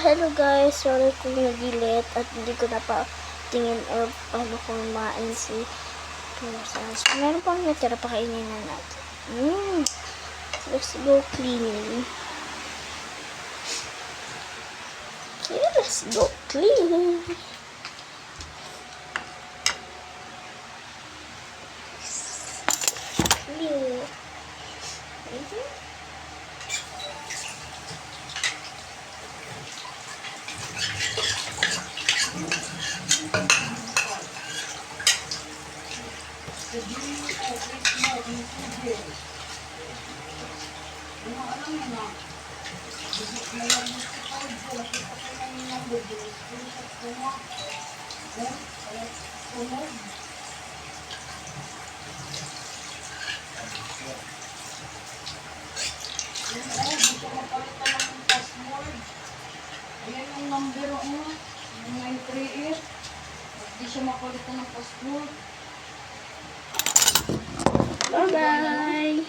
Hello guys, sorry kung nagilit at hindi ko na pa tingin or paano kung kumain si Rosas. Meron pang natira, pakainin na natin. Let's go cleaning. Okay, let's go clean. Clean. Ayan yung number mo, yung 938. Hindi siya mapalitan ng password. Bye-bye!